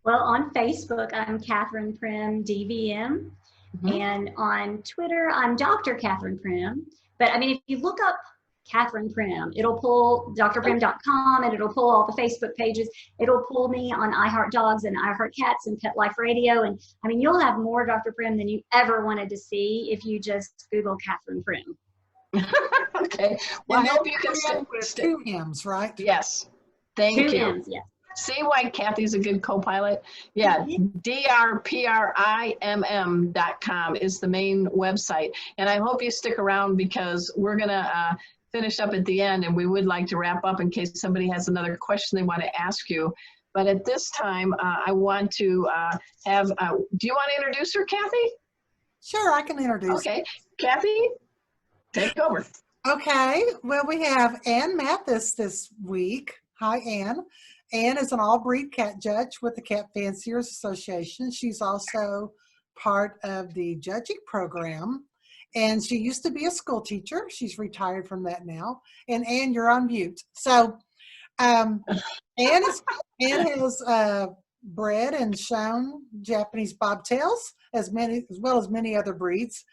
Well, on Facebook, I'm Catherine Prim, DVM. And on Twitter, I'm Dr. Catherine Prim. But I mean, if you look up Catherine Prim, it'll pull drprim.com, and it'll pull all the Facebook pages. It'll pull me on I Heart Dogs and I Heart Cats and Pet Life Radio. And I mean, you'll have more Dr. Prim than you ever wanted to see if you just Google Catherine Prim. Okay. Well, I hope you can with two M's, right? Yes. Thank you. Two M's, yes. See why Kathy's a good co-pilot? Yeah, drprim.com is the main website. And I hope you stick around because we're going to finish up at the end, and we would like to wrap up in case somebody has another question they want to ask you. But at this time, I want to have, do you want to introduce her, Kathy? Sure, I can introduce. Okay, Kathy, take over. Okay, well, we have Ann Mathis this week. Hi, Ann. Ann is an all-breed cat judge with the Cat Fanciers Association. She's also part of the judging program, and she used to be a school teacher. She's retired from that now. And Ann, you're on mute. So Ann has bred and shown Japanese Bobtails as well as many other breeds.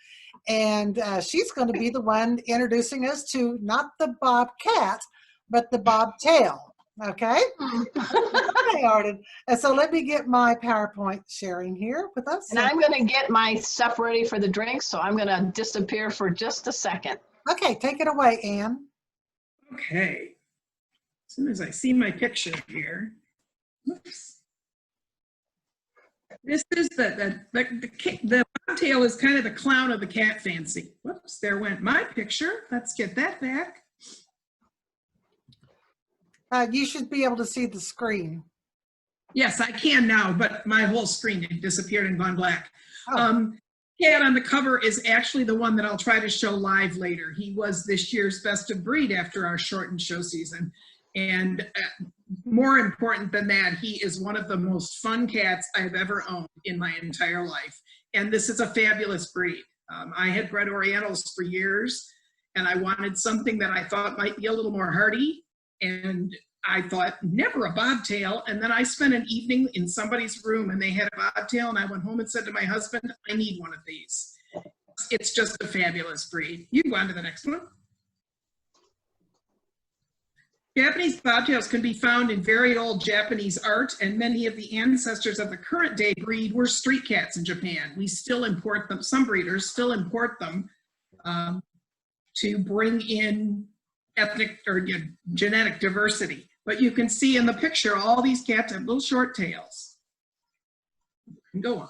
And she's going to be the one introducing us to not the Bobcat, but the Bobtail. Okay. Okay, Arden. And so let me get my PowerPoint sharing here with us. And I'm going to get my stuff ready for the drinks, so I'm going to disappear for just a second. Okay, take it away, Ann. Okay. As soon as I see my picture here. Oops. This is the Bobtail is kind of the clown of the cat fancy. Whoops, there went my picture. Let's get that back. You should be able to see the screen. Yes, I can now, but my whole screen had disappeared and gone black. Oh. Cat on the cover is actually the one that I'll try to show live later. He was this year's best of breed after our shortened show season. And more important than that, he is one of the most fun cats I've ever owned in my entire life. And this is a fabulous breed. I had bred Orientals for years, and I wanted something that I thought might be a little more hardy. And I thought, never a Bobtail. And then I spent an evening in somebody's room and they had a Bobtail, and I went home and said to my husband, I need one of these. It's just a fabulous breed. You can go on to the next one. Japanese Bobtails can be found in very old Japanese art, and many of the ancestors of the current day breed were street cats in Japan. We still import them. Some breeders still import them. to bring in ethnic or genetic diversity. But you can see in the picture, all these cats have little short tails. Go on.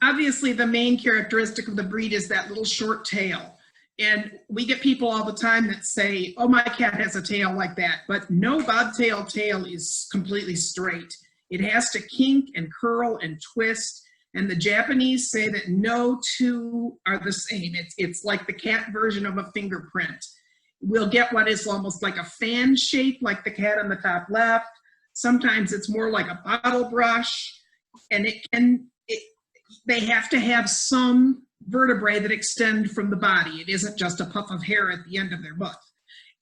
Obviously, the main characteristic of the breed is that little short tail. And we get people all the time that say, oh, my cat has a tail like that. But no bobtail tail is completely straight. It has to kink and curl and twist. And the Japanese say that no two are the same. It's like the cat version of a fingerprint. We'll get what is almost like a fan shape, like the cat on the top left. Sometimes it's more like a bottle brush. And they have to have some vertebrae that extend from the body. It isn't just a puff of hair at the end of their butt.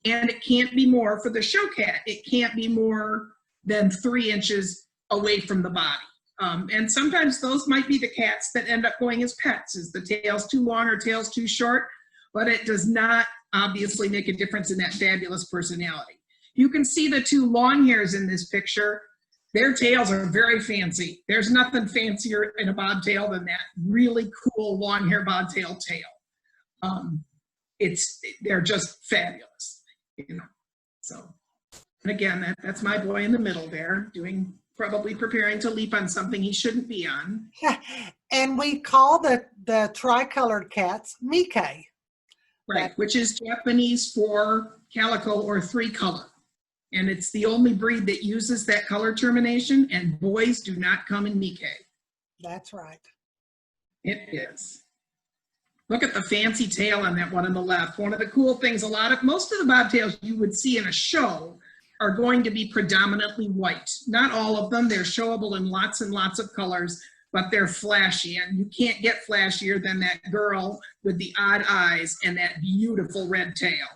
And it can't be more, for the show cat, it can't be more than 3 inches away from the body. And sometimes those might be the cats that end up going as pets. Is the tail's too long or tail's too short? But it does not obviously make a difference in that fabulous personality. You can see the 2 long hairs in this picture. Their tails are very fancy. There's nothing fancier in a bobtail than that really cool long hair bobtail tail. They're just fabulous, you know. So, and again, that's my boy in the middle there, probably preparing to leap on something he shouldn't be on. And we call the tricolored cats Mike. Right, which is Japanese for calico or 3-color. And it's the only breed that uses that color termination, and boys do not come in Mike. That's right. It is. Look at the fancy tail on that one on the left. One of the cool things, most of the bobtails you would see in a show are going to be predominantly white. Not all of them, they're showable in lots and lots of colors, but they're flashy, and you can't get flashier than that girl with the odd eyes and that beautiful red tail.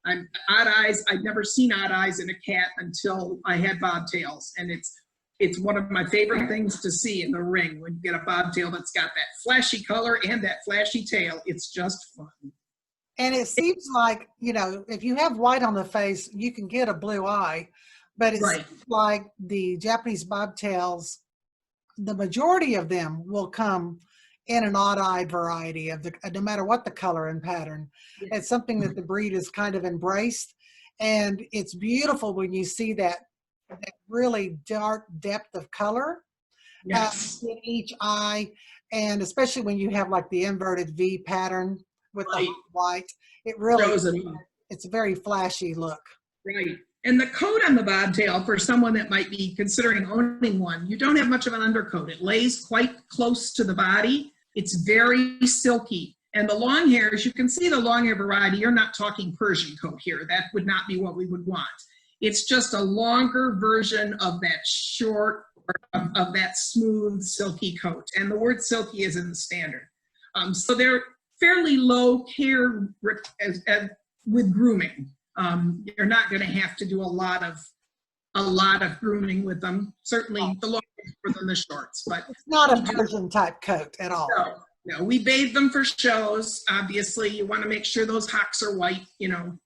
Odd eyes, I'd never seen odd eyes in a cat until I had bobtails, and it's one of my favorite things to see in the ring when you get a bobtail that's got that flashy color and that flashy tail. It's just fun. And it seems like, you know, if you have white on the face, you can get a blue eye, but it's right. Like the Japanese bobtails, the majority of them will come in an odd-eyed variety of no matter what the color and pattern. It's something that the breed has kind of embraced, and it's beautiful when you see that really dark depth of color in each eye, and especially when you have like the inverted V pattern with the white. It really, it's a very flashy look. Right. And the coat on the bobtail, for someone that might be considering owning one, you don't have much of an undercoat. It lays quite close to the body. It's very silky. And the long hairs, you can see the long hair variety. You're not talking Persian coat here. That would not be what we would want. It's just a longer version of that short, of that smooth, silky coat. And the word silky is in the standard. So they're fairly low care with grooming. You're not going to have to do a lot of grooming with them. Certainly the long than the shorts, but it's not a Persian type coat at all. No, we bathe them for shows. Obviously, you want to make sure those hocks are white. You know,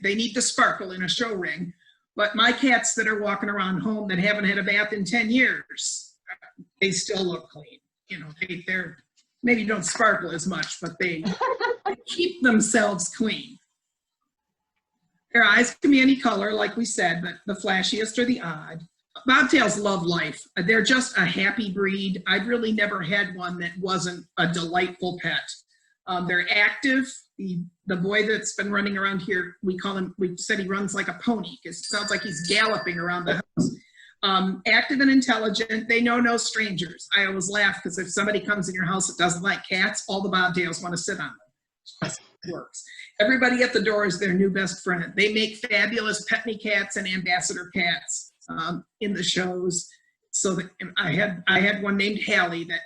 they need to sparkle in a show ring. But my cats that are walking around home that haven't had a bath in 10 years, they still look clean. You know, they're maybe don't sparkle as much, but they keep themselves clean. Their eyes can be any color, like we said, but the flashiest are the odd. Bobtails love life. They're just a happy breed. I've really never had one that wasn't a delightful pet. They're active. The boy that's been running around here, we said he runs like a pony, because it sounds like he's galloping around the house. Active and intelligent. They know no strangers. I always laugh because if somebody comes in your house that doesn't like cats, all the bobtails want to sit on them. It works. Everybody at the door is their new best friend. They make fabulous Petney cats and ambassador cats in the shows. So that I had one named Hallie that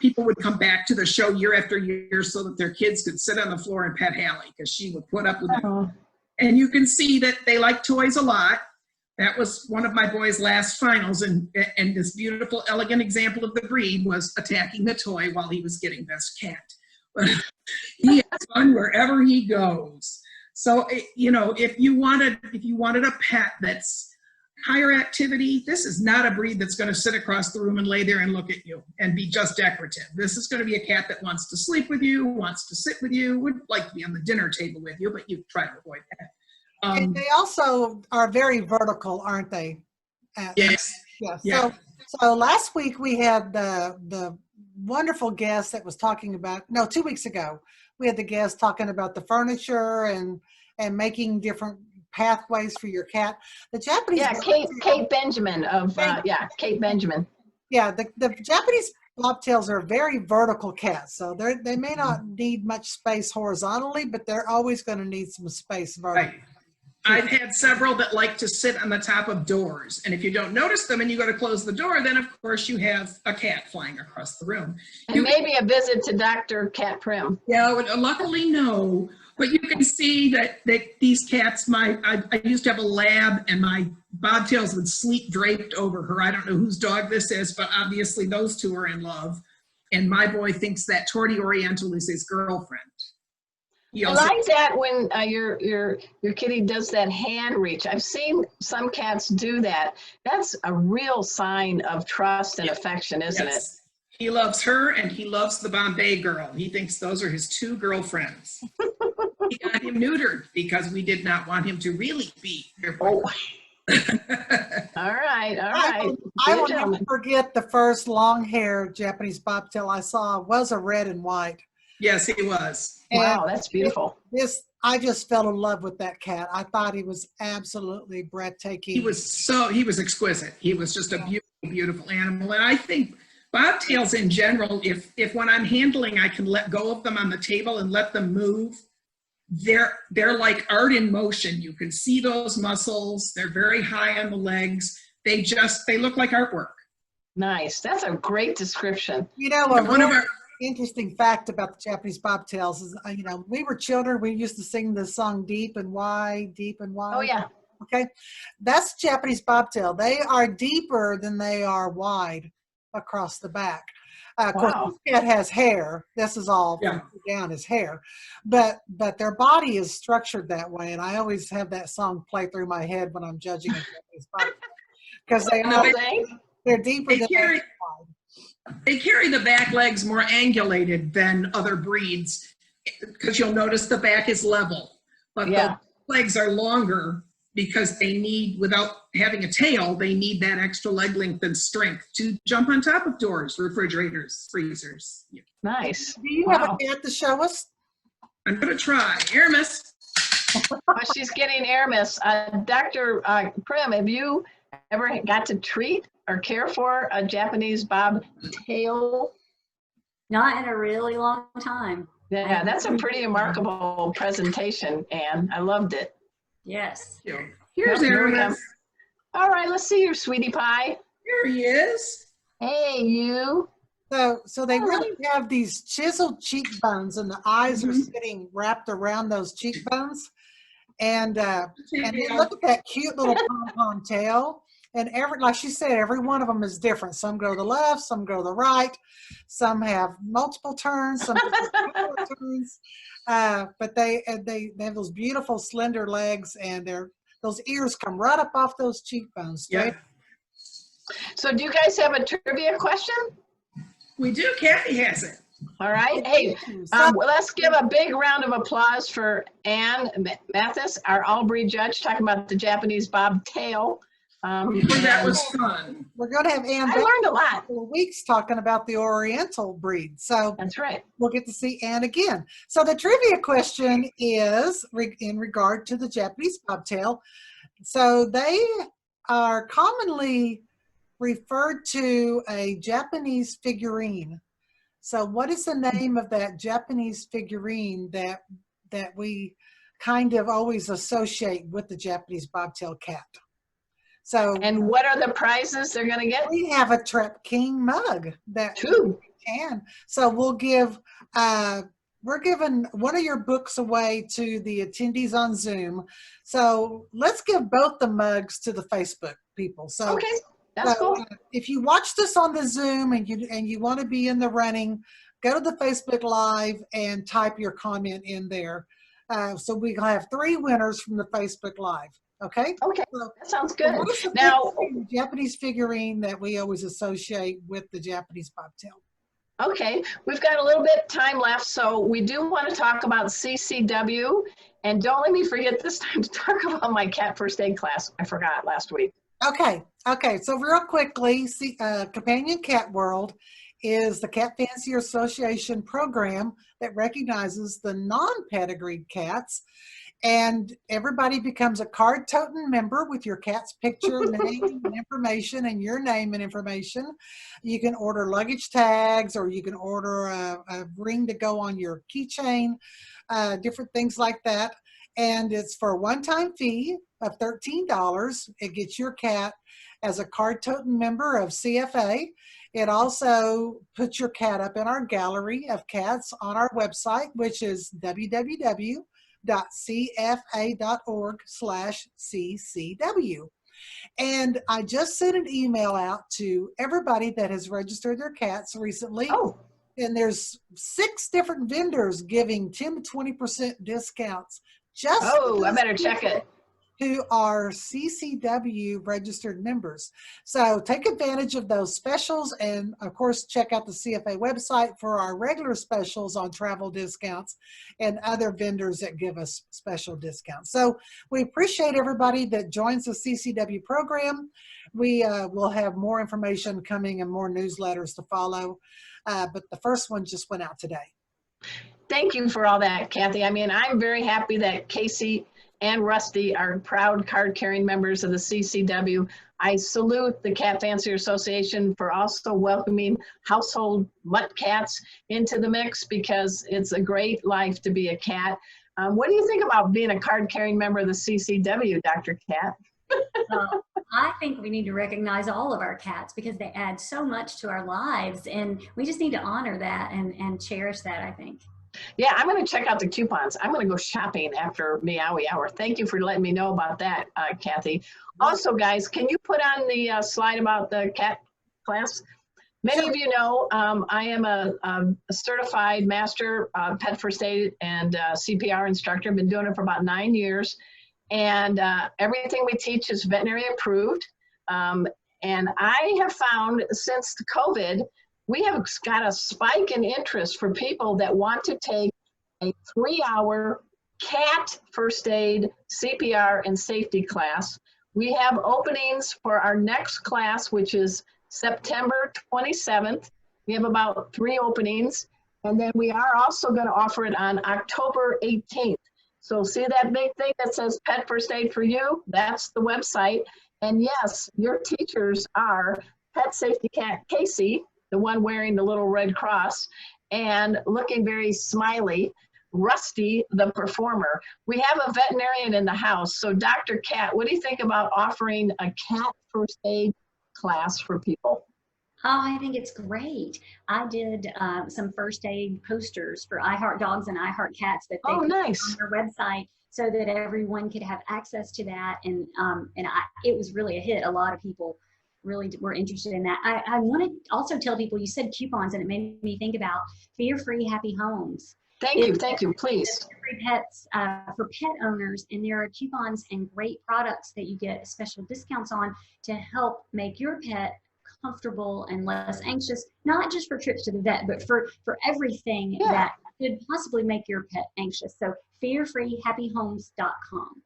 people would come back to the show year after year so that their kids could sit on the floor and pet Hallie, because she would put up with it. And you can see that they like toys a lot. That was one of my boys' last finals, and this beautiful, elegant example of the breed was attacking the toy while he was getting best cat. He has fun wherever he goes. So, you know, if you wanted a pet that's higher activity. This is not a breed that's going to sit across the room and lay there and look at you and be just decorative. This is going to be a cat that wants to sleep with you, wants to sit with you, would like to be on the dinner table with you, but you try to avoid that. And they also are very vertical, aren't they? Yes. Yeah. Yeah. So last week we had the wonderful guest that was talking about, no, 2 weeks ago, we had the guest talking about the furniture and making different pathways for your cat. The Japanese, Kate Benjamin of Kate Benjamin. Yeah, the Japanese bobtails are very vertical cats, so they may not need much space horizontally, but they're always going to need some space vertically. Right. I've had several that like to sit on the top of doors, and if you don't notice them and you go to close the door, then of course you have a cat flying across the room. And maybe a visit to Dr. Cat Prim. Yeah, luckily no, but you can see that these cats, I used to have a lab, and my bobtails would sleep draped over her. I don't know whose dog this is, but obviously those two are in love, and my boy thinks that Tortie Oriental is his girlfriend. I like that when your kitty does that hand reach. I've seen some cats do that. That's a real sign of trust and affection, isn't it? He loves her, and he loves the Bombay girl. He thinks those are his two girlfriends. He got him neutered because we did not want him to really be your boyfriend. All right. I will never forget the first long-haired Japanese bobtail I saw was a red and white. Yes, he was. Wow, that's beautiful. I just fell in love with that cat. I thought he was absolutely breathtaking. He was exquisite. He was just a beautiful, beautiful animal. And I think bobtails in general, if when I'm handling, I can let go of them on the table and let them move, they're like art in motion. You can see those muscles. They're very high on the legs. They look like artwork. Nice. That's a great description. You know, interesting fact about the Japanese bobtails is, we were children. We used to sing the song Deep and Wide, Deep and Wide. Oh, yeah. Okay. That's Japanese bobtail. They are deeper than they are wide across the back. Of course, this cat has hair. This is all down his hair. But their body is structured that way. And I always have that song play through my head when I'm judging a Japanese bobtail. Because they're deeper than wide. They carry the back legs more angulated than other breeds, because you'll notice the back is level, but the legs are longer because they need, without having a tail, they need that extra leg length and strength to jump on top of doors, refrigerators, freezers. Yeah. Nice. Do you have a cat to show us? I'm going to try. Aramis. She's getting Aramis. Dr. Prim, have you ever got to treat or care for a Japanese bobtail? Not in a really long time. Yeah, that's a pretty remarkable presentation, Anne. I loved it. Yes. Here's Aramis. All right, let's see your sweetie pie. Here he is. Hey, you. So they really have these chiseled cheekbones, and the eyes are sitting wrapped around those cheekbones. And look at that cute little pom-pom tail. And like she said, every one of them is different. Some go to the left, some go to the right, some have multiple turns, some have four turns. But they have those beautiful slender legs, and those ears come right up off those cheekbones. Yeah. So do you guys have a trivia question? We do. Kathy has it. All right. Hey, let's give a big round of applause for Anne Mathis, our all-breed judge, talking about the Japanese bobtail. That was fun. We're going to have Anne. I learned a lot. For weeks talking about the Oriental breed. So that's right. We'll get to see Anne again. So the trivia question is in regard to the Japanese bobtail. So they are commonly referred to a Japanese figurine. So what is the name of that Japanese figurine that we kind of always associate with the Japanese bobtail cat? So, and what are the prizes they're going to get? We have a Trap King mug that we can. So we'll give, we're giving one of your books away to the attendees on Zoom. So let's give both the mugs to the Facebook people. So, okay, that's cool. If you watch this on the Zoom and you want to be in the running, go to the Facebook Live and type your comment in there. So we'll have 3 winners from the Facebook Live. Okay? Okay, So, that sounds so good. what is the Now, Japanese figurine that we always associate with the Japanese bobtail? okay, we've got a little bit time left, so we do want to talk about CCW, and don't let me forget this time to talk about my cat first aid class. I forgot last week. Okay, so real quickly, Companion Cat World is the Cat Fancier Association program that recognizes the non-pedigreed cats, and everybody becomes a card-toting member with your cat's picture, name, and information, and your name and information. You can order luggage tags, or you can order a ring to go on your keychain, different things like that. And it's for a one-time fee of $13. It gets your cat as a card-toting member of CFA. It also puts your cat up in our gallery of cats on our website, which is www.cfa.org/CCW. And I just sent an email out to everybody that has registered their cats recently. Oh, And there's 6 different vendors giving 10 to 20% discounts just oh, I better check it. who are CCW registered members. So take advantage of those specials, and of course check out the CFA website for our regular specials on travel discounts and other vendors that give us special discounts. So we appreciate everybody that joins the CCW program. We will have more information coming and more newsletters to follow, but the first one just went out today. Thank you for all that, Kathy. I mean, I'm very happy that Casey and Rusty are proud card-carrying members of the CCW. I salute the Cat Fancier Association for also welcoming household mutt cats into the mix, because it's a great life to be a cat. What do you think about being a card-carrying member of the CCW, Dr. Cat? I think we need to recognize all of our cats because they add so much to our lives, and we just need to honor that and cherish that, I think. Yeah, I'm going to check out the coupons. I'm going to go shopping after Meowy Hour. Thank you for letting me know about that, Kathy. Also, guys, can you put on the slide about the cat class? Many of you know I am a certified master pet first aid and CPR instructor. I've been doing it for about 9 years. And everything we teach is veterinary approved. And I have found since the COVID, we have got a spike in interest for people that want to take a 3-hour cat first aid, CPR, and safety class. We have openings for our next class, which is September 27th. We have about 3 openings. And then we are also going to offer it on October 18th. So see that big thing that says Pet First Aid for You? That's the website. And yes, your teachers are Pet Safety Cat Casey, the one wearing the little red cross, and looking very smiley, Rusty, the performer. We have a veterinarian in the house. So Dr. Cat, what do you think about offering a cat first aid class for people? Oh, I think it's great. I did some first aid posters for I Heart Dogs and I Heart Cats that they put nice. on their website so that everyone could have access to that. And it was really a hit. A lot of people really were interested in that. I want to also tell people, you said coupons, and it made me think about Fear-Free Happy Homes. Thank you, please. Free pets for pet owners, and there are coupons and great products that you get special discounts on to help make your pet comfortable and less anxious, not just for trips to the vet, but for everything that could possibly make your pet anxious. So fearfreehappyhomes.com.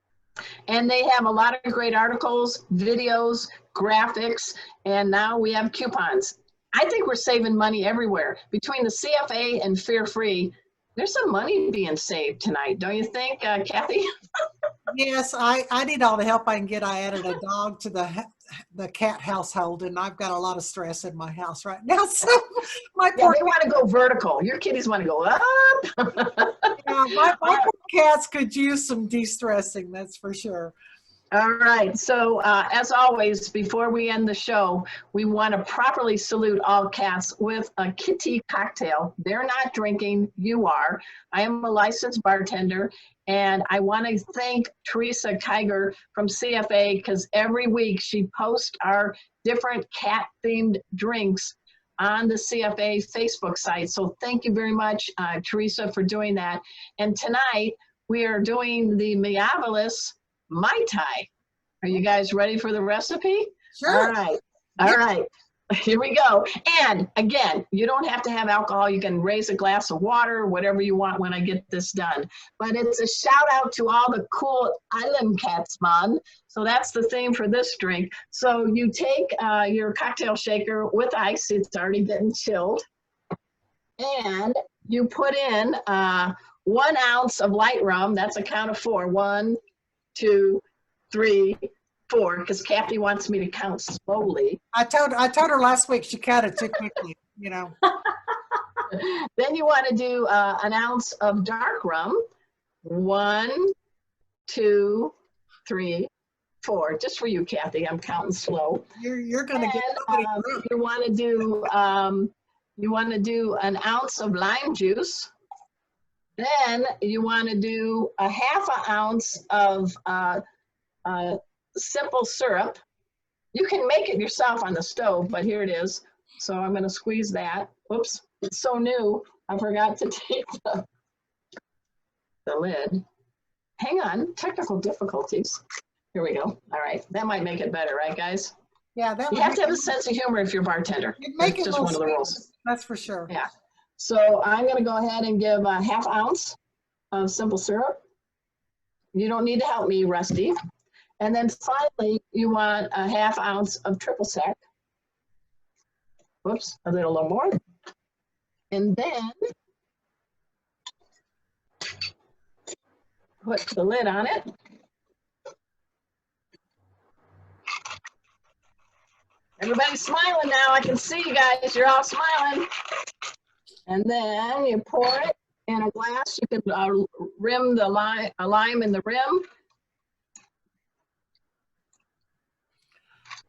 And they have a lot of great articles, videos, graphics, and now we have coupons. I think we're saving money everywhere. Between the CFA and Fear Free, there's some money being saved tonight, don't you think, Kathy? Yes, I need all the help I can get. I added a dog to the cat household, and I've got a lot of stress in my house right now. So my poor they want to go vertical. Your kitties want to go up. my poor cats could use some de-stressing, that's for sure. All right. So as always, before we end the show, we want to properly salute all cats with a kitty cocktail. They're not drinking. You are. I am a licensed bartender. And I want to thank Teresa Kiger from CFA, because every week she posts our different cat-themed drinks on the CFA Facebook site. So thank you very much, Teresa, for doing that. And tonight we are doing the Meowy Mai Tai. Are you guys ready for the recipe? Sure. All right. All right. Here we go. And again, you don't have to have alcohol. You can raise a glass of water, whatever you want when I get this done. But it's a shout out to all the cool island cats, man. So that's the theme for this drink. So you take your cocktail shaker with ice. It's already getting chilled. And you put in 1 ounce of light rum. That's a count of 4. 1, 2, 3, 4, because Kathy wants me to count slowly. I told her last week she counted too quickly, you know. Then you want to do 1 ounce of dark rum. 1, 2, 3, 4. Just for you, Kathy. I'm counting slow. You're gonna get somebody drunk. You want to do 1 ounce of lime juice. Then you want to do a 1/2 ounce of simple syrup. You can make it yourself on the stove, but here it is. So I'm going to squeeze that. Whoops, it's so new. I forgot to take the lid. Hang on, technical difficulties. Here we go. All right, that might make it better, right, guys? Yeah, that You have to have a sense of humor if you're a bartender. Make That's it just one of the rules. That's for sure. Yeah. So I'm going to go ahead and give a 1/2 ounce of simple syrup. You don't need to help me, Rusty. And then finally, you want a 1/2 ounce of triple sec. Whoops, I did a little more. And then put the lid on it. Everybody's smiling now. I can see you guys. You're all smiling. And then you pour it in a glass. You can rim the a lime in the rim.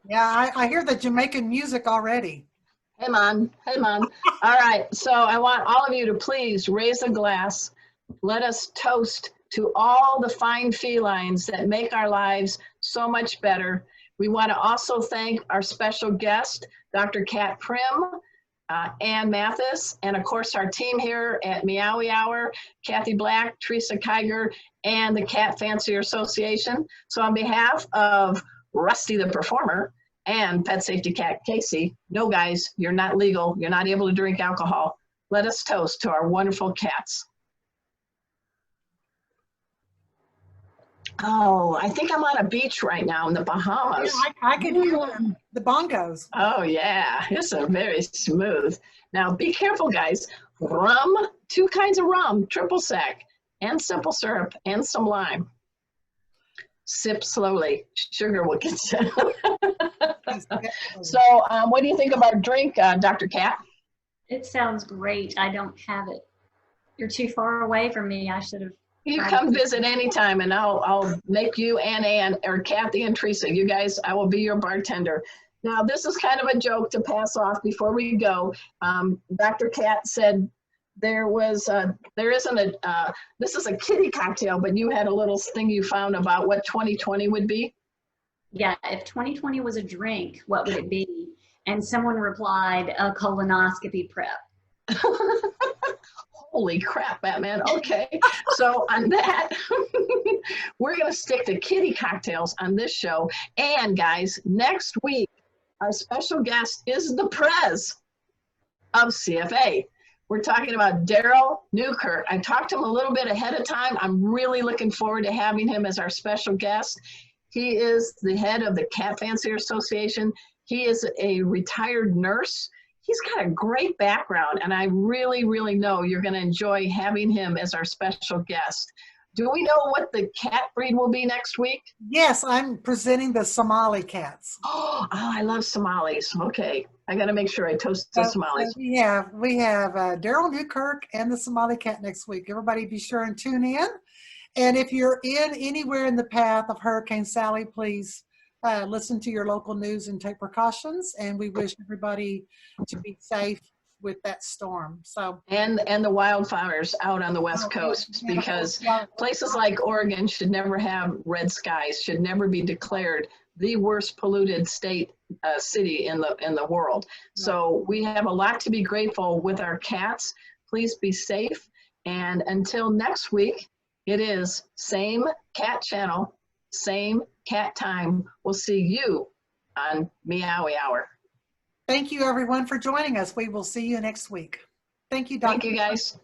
Yeah, I hear the Jamaican music already. Hey, man. Hey, man. All right. So I want all of you to please raise a glass. Let us toast to all the fine felines that make our lives so much better. We want to also thank our special guest, Dr. Kat Prim, Ann Mathis, and of course our team here at Meowy Hour, Kathy Black, Teresa Kiger, and the Cat Fancier Association. So on behalf of Rusty the Performer and Pet Safety Cat Casey, no guys, you're not legal, you're not able to drink alcohol. Let us toast to our wonderful cats. Oh, I think I'm on a beach right now in the Bahamas. Yeah, I can hear the bongos. Oh yeah, it's a very smooth. Now be careful, guys. Rum, 2 kinds of rum, triple sec, and simple syrup, and some lime. Sip slowly. Sugar will get you. So what do you think of our drink, Dr. Kat? It sounds great. I don't have it. You're too far away from me. I should have. You come visit anytime, and I'll make you and Ann, or Kathy and Teresa. You guys, I will be your bartender. Now, this is kind of a joke to pass off before we go. Dr. Kat said there isn't a, this is a kiddie cocktail, but you had a little thing you found about what 2020 would be. Yeah, if 2020 was a drink, what would it be? And someone replied, a colonoscopy prep. Holy crap, Batman. Okay. So on that, we're going to stick to kiddie cocktails on this show. And guys, next week, our special guest is the Prez of CFA. We're talking about Daryl Newkirk. I talked to him a little bit ahead of time. I'm really looking forward to having him as our special guest. He is the head of the Cat Fancier Association. He is a retired nurse. He's got a great background, and I really, really know you're going to enjoy having him as our special guest. Do we know what the cat breed will be next week? Yes, I'm presenting the Somali cats. Oh, I love Somalis. Okay, I got to make sure I toast the Somalis. We have Daryl Newkirk and the Somali cat next week. Everybody be sure and tune in. And if you're anywhere in the path of Hurricane Sally, please listen to your local news and take precautions. And we wish everybody to be safe with that storm. So and the wildfires out on the West Coast, because places like Oregon should never have red skies, should never be declared the worst polluted city in the world. So we have a lot to be grateful with our cats. Please be safe. And until next week, it is same cat channel, same cat time. We'll see you on Meowy Hour. Thank you, everyone, for joining us. We will see you next week. Thank you, Dr. Thank you, guys.